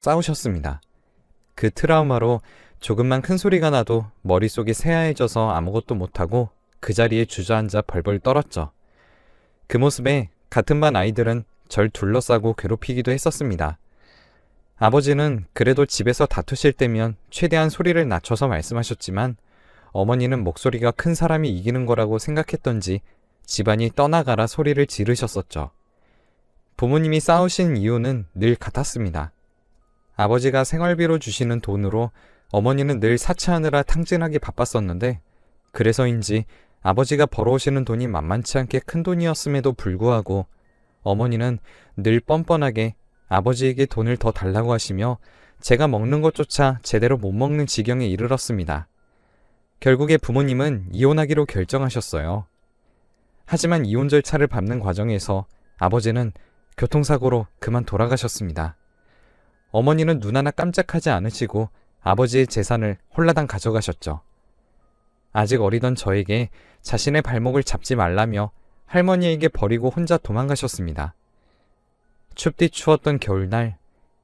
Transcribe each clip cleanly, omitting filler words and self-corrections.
싸우셨습니다. 그 트라우마로 조금만 큰 소리가 나도 머릿속이 새하얘져서 아무것도 못하고 그 자리에 주저앉아 벌벌 떨었죠. 그 모습에 같은 반 아이들은 절 둘러싸고 괴롭히기도 했었습니다. 아버지는 그래도 집에서 다투실 때면 최대한 소리를 낮춰서 말씀하셨지만 어머니는 목소리가 큰 사람이 이기는 거라고 생각했던지 집안이 떠나가라 소리를 지르셨었죠. 부모님이 싸우신 이유는 늘 같았습니다. 아버지가 생활비로 주시는 돈으로 어머니는 늘 사치하느라 탕진하기 바빴었는데 그래서인지 아버지가 벌어오시는 돈이 만만치 않게 큰 돈이었음에도 불구하고 어머니는 늘 뻔뻔하게 아버지에게 돈을 더 달라고 하시며 제가 먹는 것조차 제대로 못 먹는 지경에 이르렀습니다. 결국에 부모님은 이혼하기로 결정하셨어요. 하지만 이혼 절차를 밟는 과정에서 아버지는 교통사고로 그만 돌아가셨습니다. 어머니는 눈 하나 깜짝하지 않으시고 아버지의 재산을 홀라당 가져가셨죠. 아직 어리던 저에게 자신의 발목을 잡지 말라며 할머니에게 버리고 혼자 도망가셨습니다. 춥디 추웠던 겨울날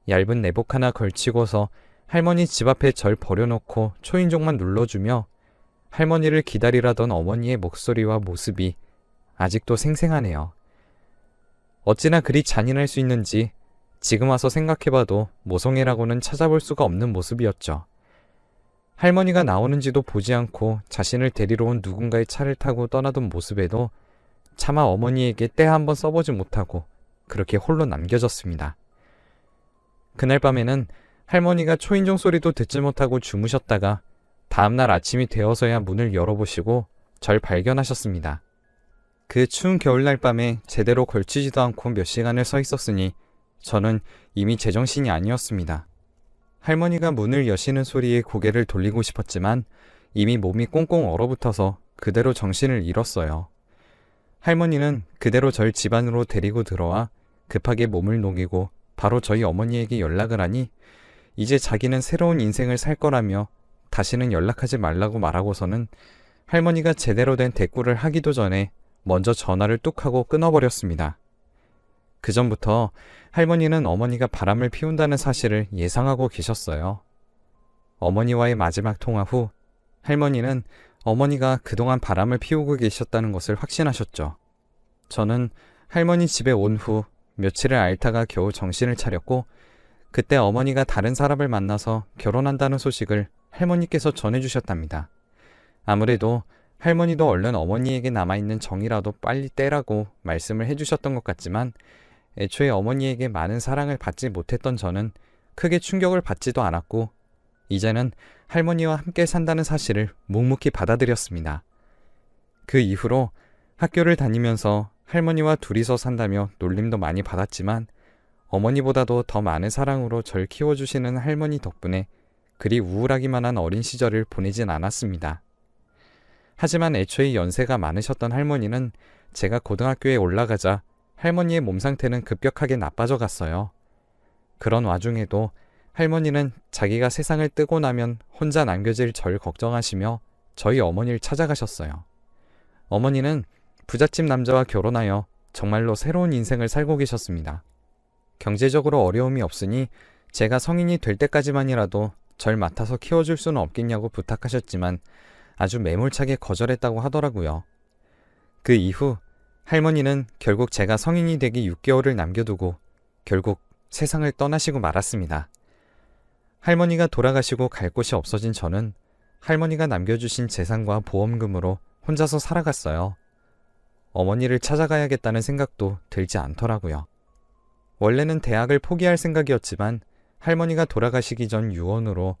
얇은 내복 하나 걸치고서 할머니 집 앞에 절 버려놓고 초인종만 눌러주며 할머니를 기다리라던 어머니의 목소리와 모습이 아직도 생생하네요. 어찌나 그리 잔인할 수 있는지 지금 와서 생각해봐도 모성애라고는 찾아볼 수가 없는 모습이었죠. 할머니가 나오는지도 보지 않고 자신을 데리러 온 누군가의 차를 타고 떠나던 모습에도 차마 어머니에게 때 한번 써보지 못하고 그렇게 홀로 남겨졌습니다. 그날 밤에는 할머니가 초인종 소리도 듣지 못하고 주무셨다가 다음날 아침이 되어서야 문을 열어보시고 절 발견하셨습니다. 그 추운 겨울날 밤에 제대로 걸치지도 않고 몇 시간을 서 있었으니 저는 이미 제정신이 아니었습니다. 할머니가 문을 여시는 소리에 고개를 돌리고 싶었지만 이미 몸이 꽁꽁 얼어붙어서 그대로 정신을 잃었어요. 할머니는 그대로 절 집 안으로 데리고 들어와 급하게 몸을 녹이고 바로 저희 어머니에게 연락을 하니 이제 자기는 새로운 인생을 살 거라며 다시는 연락하지 말라고 말하고서는 할머니가 제대로 된 대꾸를 하기도 전에 먼저 전화를 뚝 하고 끊어버렸습니다. 그 전부터 할머니는 어머니가 바람을 피운다는 사실을 예상하고 계셨어요. 어머니와의 마지막 통화 후 할머니는 어머니가 그동안 바람을 피우고 계셨다는 것을 확신하셨죠. 저는 할머니 집에 온 후 며칠을 앓다가 겨우 정신을 차렸고 그때 어머니가 다른 사람을 만나서 결혼한다는 소식을 할머니께서 전해주셨답니다. 아무래도 할머니도 얼른 어머니에게 남아있는 정이라도 빨리 떼라고 말씀을 해주셨던 것 같지만 애초에 어머니에게 많은 사랑을 받지 못했던 저는 크게 충격을 받지도 않았고 이제는 할머니와 함께 산다는 사실을 묵묵히 받아들였습니다. 그 이후로 학교를 다니면서 할머니와 둘이서 산다며 놀림도 많이 받았지만 어머니보다도 더 많은 사랑으로 절 키워주시는 할머니 덕분에 그리 우울하기만 한 어린 시절을 보내진 않았습니다. 하지만 애초에 연세가 많으셨던 할머니는 제가 고등학교에 올라가자 할머니의 몸 상태는 급격하게 나빠져 갔어요. 그런 와중에도 할머니는 자기가 세상을 뜨고 나면 혼자 남겨질 절 걱정하시며 저희 어머니를 찾아가셨어요. 어머니는 부잣집 남자와 결혼하여 정말로 새로운 인생을 살고 계셨습니다. 경제적으로 어려움이 없으니 제가 성인이 될 때까지만이라도 절 맡아서 키워줄 수는 없겠냐고 부탁하셨지만 아주 매몰차게 거절했다고 하더라고요. 그 이후 할머니는 결국 제가 성인이 되기 6개월을 남겨두고 결국 세상을 떠나시고 말았습니다. 할머니가 돌아가시고 갈 곳이 없어진 저는 할머니가 남겨주신 재산과 보험금으로 혼자서 살아갔어요. 어머니를 찾아가야겠다는 생각도 들지 않더라고요. 원래는 대학을 포기할 생각이었지만 할머니가 돌아가시기 전 유언으로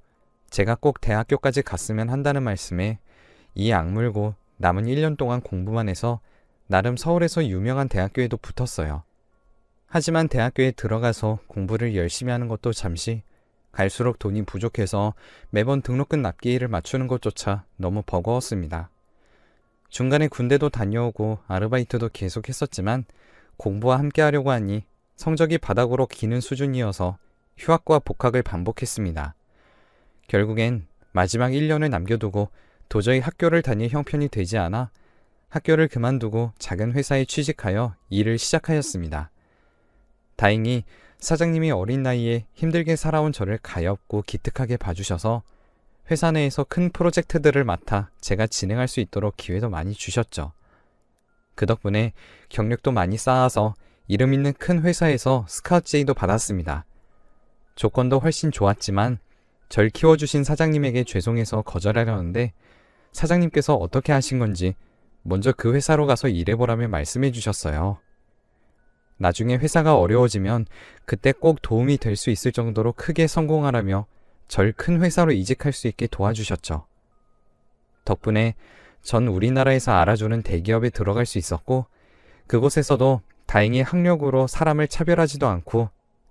제가 꼭 대학교까지 갔으면 한다는 말씀에 이 악물고 남은 1년 동안 공부만 해서 나름 서울에서 유명한 대학교에도 붙었어요. 하지만 대학교에 들어가서 공부를 열심히 하는 것도 잠시 갈수록 돈이 부족해서 매번 등록금 납기일을 맞추는 것조차 너무 버거웠습니다. 중간에 군대도 다녀오고 아르바이트도 계속 했었지만 공부와 함께 하려고 하니 성적이 바닥으로 기는 수준이어서 휴학과 복학을 반복했습니다. 결국엔 마지막 1년을 남겨두고 도저히 학교를 다닐 형편이 되지 않아 학교를 그만두고 작은 회사에 취직하여 일을 시작하였습니다. 다행히 사장님이 어린 나이에 힘들게 살아온 저를 가엾고 기특하게 봐주셔서 회사 내에서 큰 프로젝트들을 맡아 제가 진행할 수 있도록 기회도 많이 주셨죠. 그 덕분에 경력도 많이 쌓아서 이름 있는 큰 회사에서 스카우트 제의도 받았습니다. 조건도 훨씬 좋았지만 절 키워주신 사장님에게 죄송해서 거절하려는데 사장님께서 어떻게 하신 건지 먼저 그 회사로 가서 일해보라며 말씀해 주셨어요. 나중에 회사가 어려워지면 그때 꼭 도움이 될 수 있을 정도로 크게 성공하라며 절 큰 회사로 이직할 수 있게 도와주셨죠. 덕분에 전 우리나라에서 알아주는 대기업에 들어갈 수 있었고 그곳에서도 다행히 학력으로 사람을 차별하지도 않고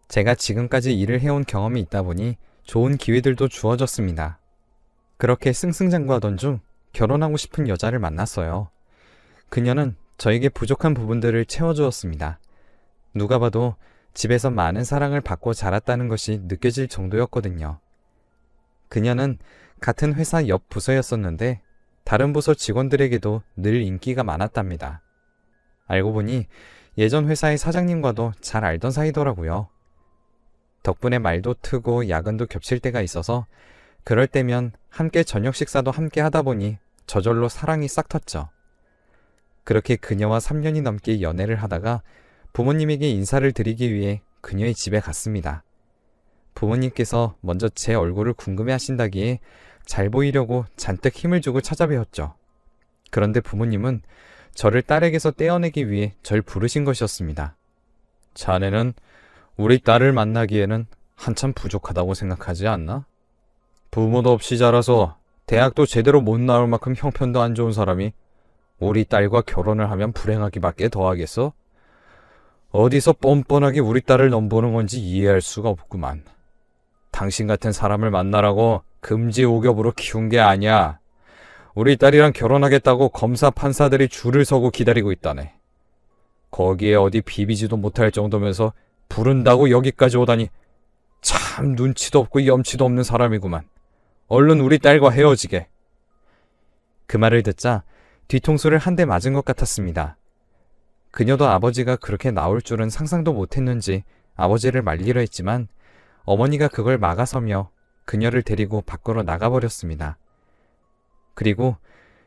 제가 지금까지 일을 해온 경험이 있다 보니 좋은 기회들도 주어졌습니다. 그렇게 승승장구하던 중 결혼하고 싶은 여자를 만났어요. 그녀는 저에게 부족한 부분들을 채워주었습니다. 누가 봐도 집에서 많은 사랑을 받고 자랐다는 것이 느껴질 정도였거든요. 그녀는 같은 회사 옆 부서였었는데 다른 부서 직원들에게도 늘 인기가 많았답니다. 알고 보니 예전 회사의 사장님과도 잘 알던 사이더라고요. 덕분에 말도 트고 야근도 겹칠 때가 있어서 그럴 때면 함께 저녁 식사도 함께 하다 보니 저절로 사랑이 싹 텄죠. 그렇게 그녀와 3년이 넘게 연애를 하다가 부모님에게 인사를 드리기 위해 그녀의 집에 갔습니다. 부모님께서 먼저 제 얼굴을 궁금해 하신다기에 잘 보이려고 잔뜩 힘을 주고 찾아뵈었죠. 그런데 부모님은 저를 딸에게서 떼어내기 위해 절 부르신 것이었습니다. 자네는 우리 딸을 만나기에는 한참 부족하다고 생각하지 않나? 부모도 없이 자라서 대학도 제대로 못 나올 만큼 형편도 안 좋은 사람이 우리 딸과 결혼을 하면 불행하기밖에 더하겠어? 어디서 뻔뻔하게 우리 딸을 넘보는 건지 이해할 수가 없구만. 당신 같은 사람을 만나라고 금지옥엽으로 키운 게 아니야. 우리 딸이랑 결혼하겠다고 검사 판사들이 줄을 서고 기다리고 있다네. 거기에 어디 비비지도 못할 정도면서 부른다고 여기까지 오다니 참 눈치도 없고 염치도 없는 사람이구만. 얼른 우리 딸과 헤어지게. 그 말을 듣자 뒤통수를 한 대 맞은 것 같았습니다. 그녀도 아버지가 그렇게 나올 줄은 상상도 못했는지 아버지를 말리려 했지만 어머니가 그걸 막아서며 그녀를 데리고 밖으로 나가버렸습니다. 그리고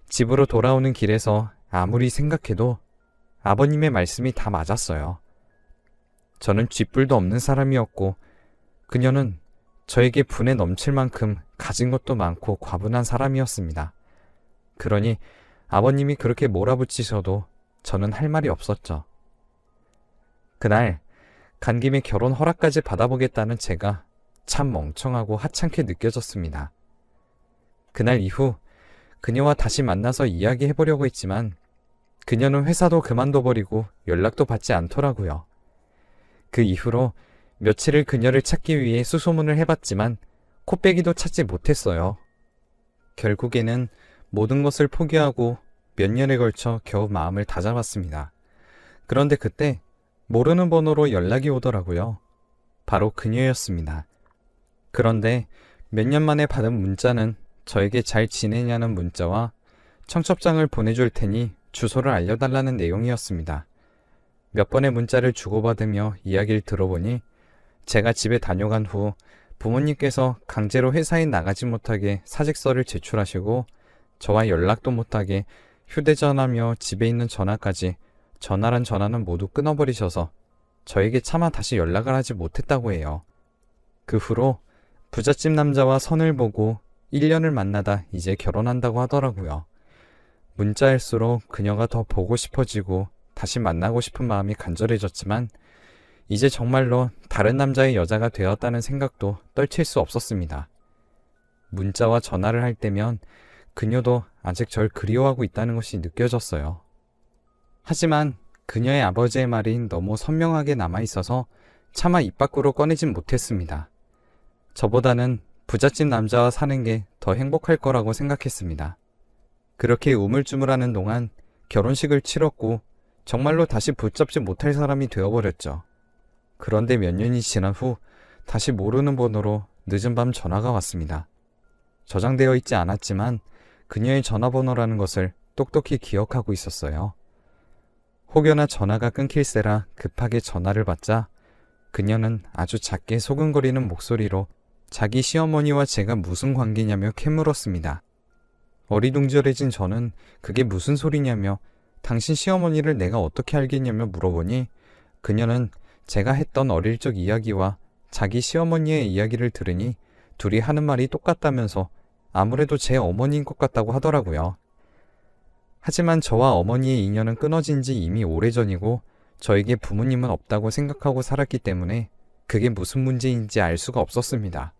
집으로 돌아오는 길에서 아무리 생각해도 아버님의 말씀이 다 맞았어요. 저는 쥐뿔도 없는 사람이었고 그녀는 저에게 분에 넘칠 만큼 가진 것도 많고 과분한 사람이었습니다. 그러니 아버님이 그렇게 몰아붙이셔도 저는 할 말이 없었죠. 그날 간 김에 결혼 허락까지 받아보겠다는 제가 참 멍청하고 하찮게 느껴졌습니다. 그날 이후 그녀와 다시 만나서 이야기해보려고 했지만 그녀는 회사도 그만둬버리고 연락도 받지 않더라고요. 그 이후로 며칠을 그녀를 찾기 위해 수소문을 해봤지만 코빼기도 찾지 못했어요. 결국에는 모든 것을 포기하고 몇 년에 걸쳐 겨우 마음을 다잡았습니다. 그런데 그때 모르는 번호로 연락이 오더라고요. 바로 그녀였습니다. 그런데 몇 년 만에 받은 문자는 저에게 잘 지내냐는 문자와 청첩장을 보내줄 테니 주소를 알려달라는 내용이었습니다. 몇 번의 문자를 주고받으며 이야기를 들어보니 제가 집에 다녀간 후 부모님께서 강제로 회사에 나가지 못하게 사직서를 제출하시고 저와 연락도 못하게 휴대전화며 집에 있는 전화까지 전화란 전화는 모두 끊어버리셔서 저에게 차마 다시 연락을 하지 못했다고 해요. 그 후로 부잣집 남자와 선을 보고 1년을 만나다 이제 결혼한다고 하더라고요. 문자일수록 그녀가 더 보고 싶어지고 다시 만나고 싶은 마음이 간절해졌지만 이제 정말로 다른 남자의 여자가 되었다는 생각도 떨칠 수 없었습니다. 문자와 전화를 할 때면 그녀도 아직 절 그리워하고 있다는 것이 느껴졌어요. 하지만 그녀의 아버지의 말이 너무 선명하게 남아있어서 차마 입 밖으로 꺼내진 못했습니다. 저보다는 부잣집 남자와 사는 게 더 행복할 거라고 생각했습니다. 그렇게 우물쭈물하는 동안 결혼식을 치렀고 정말로 다시 붙잡지 못할 사람이 되어버렸죠. 그런데 몇 년이 지난 후 다시 모르는 번호로 늦은 밤 전화가 왔습니다. 저장되어 있지 않았지만 그녀의 전화번호라는 것을 똑똑히 기억하고 있었어요. 혹여나 전화가 끊길세라 급하게 전화를 받자 그녀는 아주 작게 소근거리는 목소리로 자기 시어머니와 제가 무슨 관계냐며 캐물었습니다. 어리둥절해진 저는 그게 무슨 소리냐며 당신 시어머니를 내가 어떻게 알겠냐며 물어보니 그녀는 제가 했던 어릴 적 이야기와 자기 시어머니의 이야기를 들으니 둘이 하는 말이 똑같다면서 아무래도 제 어머니인 것 같다고 하더라고요. 하지만 저와 어머니의 인연은 끊어진 지 이미 오래전이고 저에게 부모님은 없다고 생각하고 살았기 때문에 그게 무슨 문제인지 알 수가 없었습니다.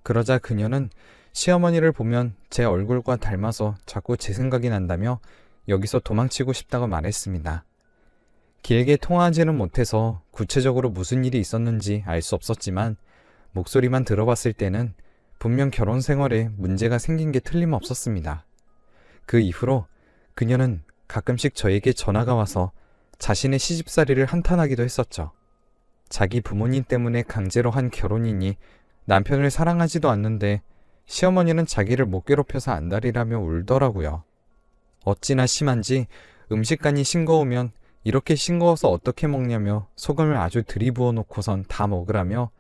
그러자 그녀는 시어머니를 보면 제 얼굴과 닮아서 자꾸 제 생각이 난다며 여기서 도망치고 싶다고 말했습니다. 길게 통화하지는 못해서 구체적으로 무슨 일이 있었는지 알 수 없었지만 목소리만 들어봤을 때는 분명 결혼 생활에 문제가 생긴 게 틀림없었습니다. 그 이후로 그녀는 가끔씩 저에게 전화가 와서 자신의 시집살이를 한탄하기도 했었죠. 자기 부모님 때문에 강제로 한 결혼이니 남편을 사랑하지도 않는데 시어머니는 자기를 못 괴롭혀서 안달이라며 울더라고요. 어찌나 심한지 음식간이 싱거우면 이렇게 싱거워서 어떻게 먹냐며 소금을 아주 들이부어 놓고선 다 먹으라며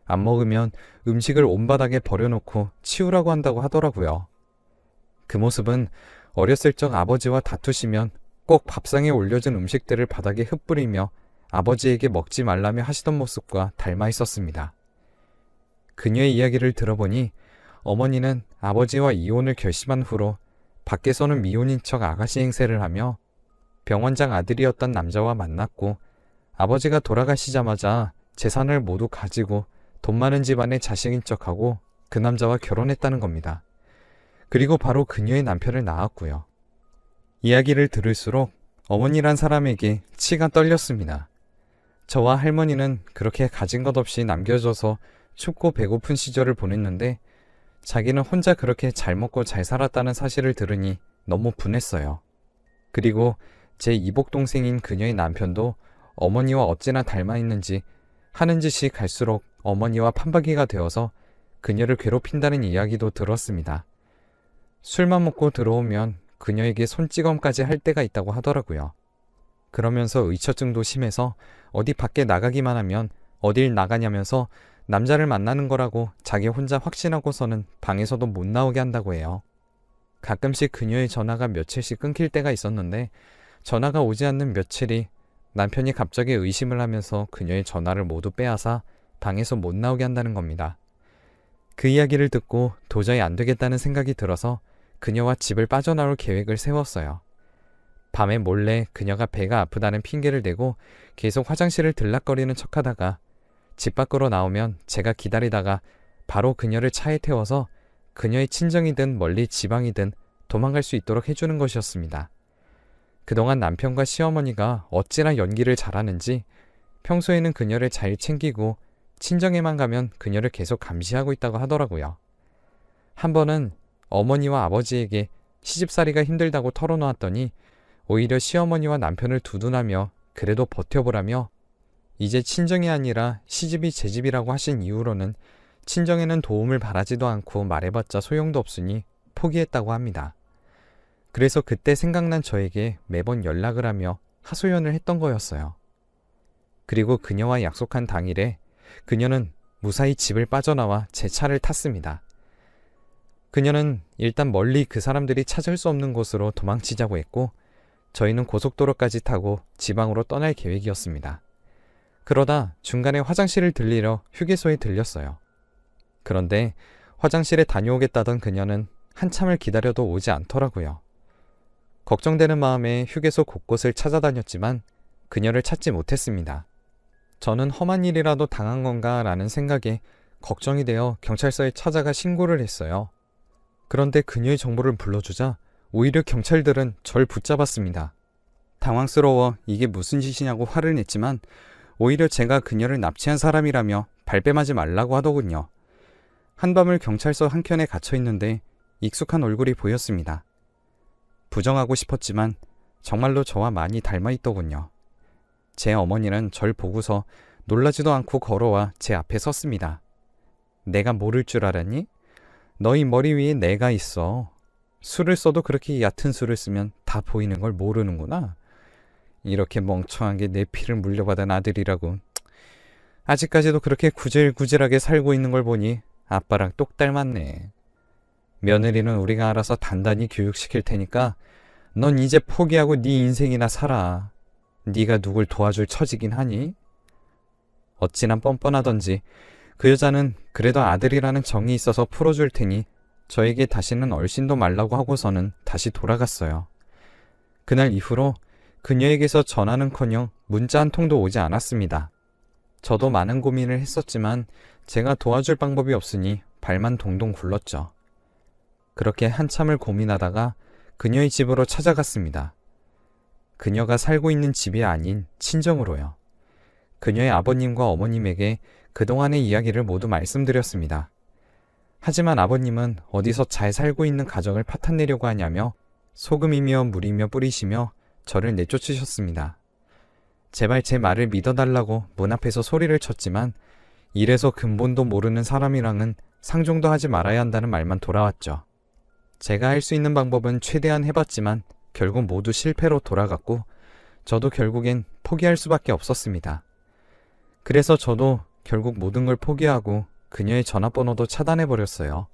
안 먹으면 음식을 온 바닥에 버려놓고 치우라고 한다고 하더라고요. 그 모습은 어렸을 적 아버지와 다투시면 꼭 밥상에 올려진 음식들을 바닥에 흩뿌리며 아버지에게 먹지 말라며 하시던 모습과 닮아 있었습니다. 그녀의 이야기를 들어보니 어머니는 아버지와 이혼을 결심한 후로 밖에서는 미혼인 척 아가씨 행세를 하며 병원장 아들이었던 남자와 만났고 아버지가 돌아가시자마자 재산을 모두 가지고 돈 많은 집안의 자식인 척하고 그 남자와 결혼했다는 겁니다. 그리고 바로 그녀의 남편을 낳았고요. 이야기를 들을수록 어머니란 사람에게 치가 떨렸습니다. 저와 할머니는 그렇게 가진 것 없이 남겨져서 춥고 배고픈 시절을 보냈는데 자기는 혼자 그렇게 잘 먹고 잘 살았다는 사실을 들으니 너무 분했어요. 그리고 제 이복 동생인 그녀의 남편도 어머니와 어찌나 닮아 있는지 하는 짓이 갈수록 어머니와 판박이가 되어서 그녀를 괴롭힌다는 이야기도 들었습니다. 술만 먹고 들어오면 그녀에게 손찌검까지 할 때가 있다고 하더라고요. 그러면서 의처증도 심해서 어디 밖에 나가기만 하면 어딜 나가냐면서 남자를 만나는 거라고 자기 혼자 확신하고서는 방에서도 못 나오게 한다고 해요. 가끔씩 그녀의 전화가 며칠씩 끊길 때가 있었는데 전화가 오지 않는 며칠이 남편이 갑자기 의심을 하면서 그녀의 전화를 모두 빼앗아 방에서 못 나오게 한다는 겁니다. 그 이야기를 듣고 도저히 안 되겠다는 생각이 들어서 그녀와 집을 빠져나올 계획을 세웠어요. 밤에 몰래 그녀가 배가 아프다는 핑계를 대고 계속 화장실을 들락거리는 척하다가 집 밖으로 나오면 제가 기다리다가 바로 그녀를 차에 태워서 그녀의 친정이든 멀리 지방이든 도망갈 수 있도록 해주는 것이었습니다. 그동안 남편과 시어머니가 어찌나 연기를 잘하는지 평소에는 그녀를 잘 챙기고 친정에만 가면 그녀를 계속 감시하고 있다고 하더라고요. 한 번은 어머니와 아버지에게 시집살이가 힘들다고 털어놓았더니 오히려 시어머니와 남편을 두둔하며 그래도 버텨보라며 이제 친정이 아니라 시집이 제 집이라고 하신 이후로는 친정에는 도움을 바라지도 않고 말해봤자 소용도 없으니 포기했다고 합니다. 그래서 그때 생각난 저에게 매번 연락을 하며 하소연을 했던 거였어요. 그리고 그녀와 약속한 당일에 그녀는 무사히 집을 빠져나와 제 차를 탔습니다. 그녀는 일단 멀리 그 사람들이 찾을 수 없는 곳으로 도망치자고 했고 저희는 고속도로까지 타고 지방으로 떠날 계획이었습니다. 그러다 중간에 화장실을 들리러 휴게소에 들렸어요. 그런데 화장실에 다녀오겠다던 그녀는 한참을 기다려도 오지 않더라고요. 걱정되는 마음에 휴게소 곳곳을 찾아다녔지만 그녀를 찾지 못했습니다. 저는 험한 일이라도 당한 건가 라는 생각에 걱정이 되어 경찰서에 찾아가 신고를 했어요. 그런데 그녀의 정보를 불러주자 오히려 경찰들은 절 붙잡았습니다. 당황스러워 이게 무슨 짓이냐고 화를 냈지만 오히려 제가 그녀를 납치한 사람이라며 발뺌하지 말라고 하더군요. 한밤을 경찰서 한켠에 갇혀 있는데 익숙한 얼굴이 보였습니다. 부정하고 싶었지만 정말로 저와 많이 닮아 있더군요. 제 어머니는 절 보고서 놀라지도 않고 걸어와 제 앞에 섰습니다. 내가 모를 줄 알았니? 너희 머리 위에 내가 있어. 술을 써도 그렇게 얕은 술을 쓰면 다 보이는 걸 모르는구나. 이렇게 멍청하게 내 피를 물려받은 아들이라고. 아직까지도 그렇게 구질구질하게 살고 있는 걸 보니 아빠랑 똑 닮았네. 며느리는 우리가 알아서 단단히 교육시킬 테니까 넌 이제 포기하고 네 인생이나 살아. 네가 누굴 도와줄 처지긴 하니? 어찌나 뻔뻔하던지 그 여자는 그래도 아들이라는 정이 있어서 풀어줄 테니 저에게 다시는 얼씬도 말라고 하고서는 다시 돌아갔어요. 그날 이후로 그녀에게서 전화는커녕 문자 한 통도 오지 않았습니다. 저도 많은 고민을 했었지만 제가 도와줄 방법이 없으니 발만 동동 굴렀죠. 그렇게 한참을 고민하다가 그녀의 집으로 찾아갔습니다. 그녀가 살고 있는 집이 아닌 친정으로요. 그녀의 아버님과 어머님에게 그동안의 이야기를 모두 말씀드렸습니다. 하지만 아버님은 어디서 잘 살고 있는 가정을 파탄내려고 하냐며 소금이며 물이며 뿌리시며 저를 내쫓으셨습니다. 제발 제 말을 믿어달라고 문 앞에서 소리를 쳤지만 이래서 근본도 모르는 사람이랑은 상종도 하지 말아야 한다는 말만 돌아왔죠. 제가 할 수 있는 방법은 최대한 해봤지만 결국 모두 실패로 돌아갔고 저도 결국엔 포기할 수밖에 없었습니다. 그래서 저도 결국 모든 걸 포기하고 그녀의 전화번호도 차단해버렸어요.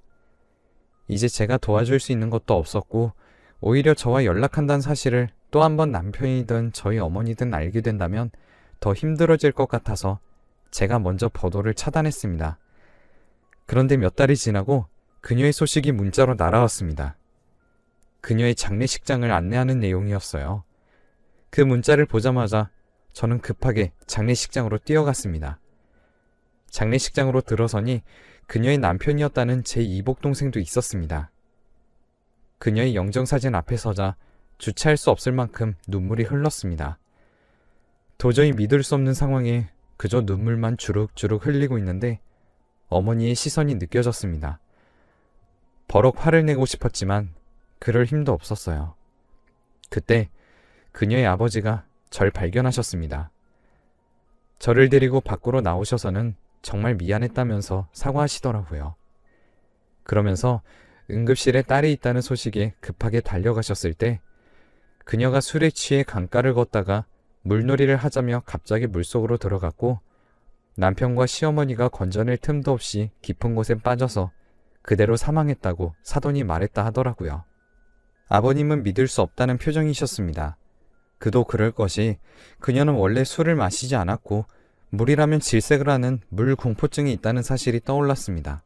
이제 제가 도와줄 수 있는 것도 없었고 오히려 저와 연락한다는 사실을 또 한 번 남편이든 저희 어머니든 알게 된다면 더 힘들어질 것 같아서 제가 먼저 번호를 차단했습니다. 그런데 몇 달이 지나고 그녀의 소식이 문자로 날아왔습니다. 그녀의 장례식장을 안내하는 내용이었어요. 그 문자를 보자마자 저는 급하게 장례식장으로 뛰어갔습니다. 장례식장으로 들어서니 그녀의 남편이었다는 제 이복동생도 있었습니다. 그녀의 영정사진 앞에 서자 주체할 수 없을 만큼 눈물이 흘렀습니다. 도저히 믿을 수 없는 상황에 그저 눈물만 주룩주룩 흘리고 있는데 어머니의 시선이 느껴졌습니다. 버럭 화를 내고 싶었지만 그럴 힘도 없었어요. 그때 그녀의 아버지가 절 발견하셨습니다. 저를 데리고 밖으로 나오셔서는 정말 미안했다면서 사과하시더라고요. 그러면서 응급실에 딸이 있다는 소식에 급하게 달려가셨을 때 그녀가 술에 취해 강가를 걷다가 물놀이를 하자며 갑자기 물속으로 들어갔고 남편과 시어머니가 건져낼 틈도 없이 깊은 곳에 빠져서 그대로 사망했다고 사돈이 말했다 하더라고요. 아버님은 믿을 수 없다는 표정이셨습니다. 그도 그럴 것이 그녀는 원래 술을 마시지 않았고 물이라면 질색을 하는 물 공포증이 있다는 사실이 떠올랐습니다.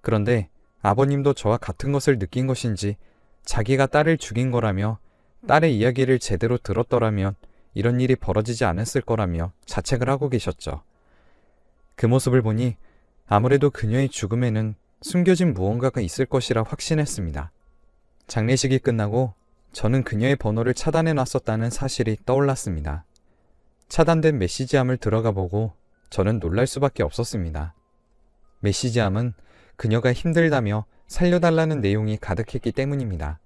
그런데 아버님도 저와 같은 것을 느낀 것인지 자기가 딸을 죽인 거라며 딸의 이야기를 제대로 들었더라면 이런 일이 벌어지지 않았을 거라며 자책을 하고 계셨죠. 그 모습을 보니 아무래도 그녀의 죽음에는 숨겨진 무언가가 있을 것이라 확신했습니다. 장례식이 끝나고 저는 그녀의 번호를 차단해 놨었다는 사실이 떠올랐습니다. 차단된 메시지함을 들어가 보고 저는 놀랄 수밖에 없었습니다. 메시지함은 그녀가 힘들다며 살려달라는 내용이 가득했기 때문입니다.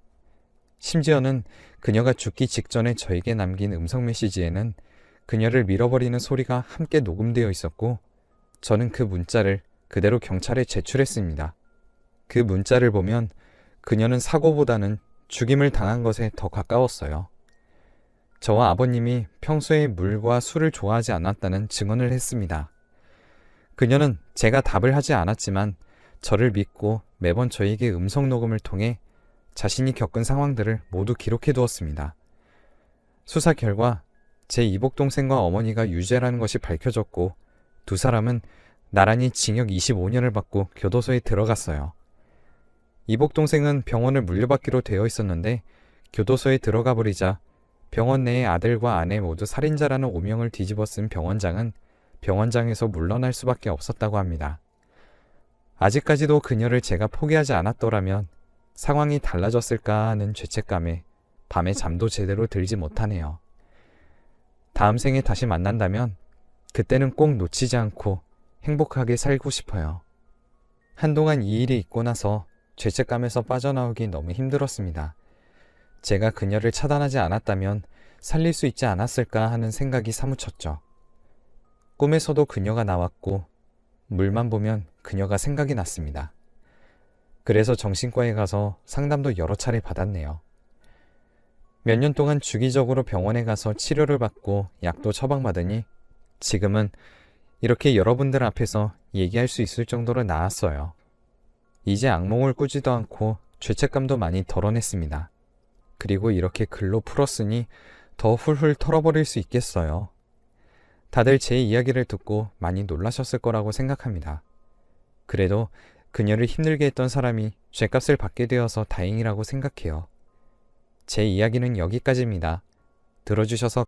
심지어는 그녀가 죽기 직전에 저에게 남긴 음성 메시지에는 그녀를 밀어버리는 소리가 함께 녹음되어 있었고 저는 그 문자를 그대로 경찰에 제출했습니다. 그 문자를 보면 그녀는 사고보다는 죽임을 당한 것에 더 가까웠어요. 저와 아버님이 평소에 물과 술을 좋아하지 않았다는 증언을 했습니다. 그녀는 제가 답을 하지 않았지만 저를 믿고 매번 저에게 음성 녹음을 통해 자신이 겪은 상황들을 모두 기록해 두었습니다. 수사 결과 제 이복동생과 어머니가 유죄라는 것이 밝혀졌고 두 사람은 나란히 징역 25년을 받고 교도소에 들어갔어요. 이복동생은 병원을 물려받기로 되어 있었는데 교도소에 들어가 버리자 병원 내의 아들과 아내 모두 살인자라는 오명을 뒤집어 쓴 병원장은 병원장에서 물러날 수밖에 없었다고 합니다. 아직까지도 그녀를 제가 포기하지 않았더라면 상황이 달라졌을까 하는 죄책감에 밤에 잠도 제대로 들지 못하네요. 다음 생에 다시 만난다면 그때는 꼭 놓치지 않고 행복하게 살고 싶어요. 한동안 이 일이 있고 나서 죄책감에서 빠져나오기 너무 힘들었습니다. 제가 그녀를 차단하지 않았다면 살릴 수 있지 않았을까 하는 생각이 사무쳤죠. 꿈에서도 그녀가 나왔고 물만 보면 그녀가 생각이 났습니다. 그래서 정신과에 가서 상담도 여러 차례 받았네요. 몇 년 동안 주기적으로 병원에 가서 치료를 받고 약도 처방받으니 지금은 이렇게 여러분들 앞에서 얘기할 수 있을 정도로 나았어요. 이제 악몽을 꾸지도 않고 죄책감도 많이 덜어냈습니다. 그리고 이렇게 글로 풀었으니 더 훌훌 털어버릴 수 있겠어요. 다들 제 이야기를 듣고 많이 놀라셨을 거라고 생각합니다. 그래도 그녀를 힘들게 했던 사람이 죗값을 받게 되어서 다행이라고 생각해요. 제 이야기는 여기까지입니다. 들어주셔서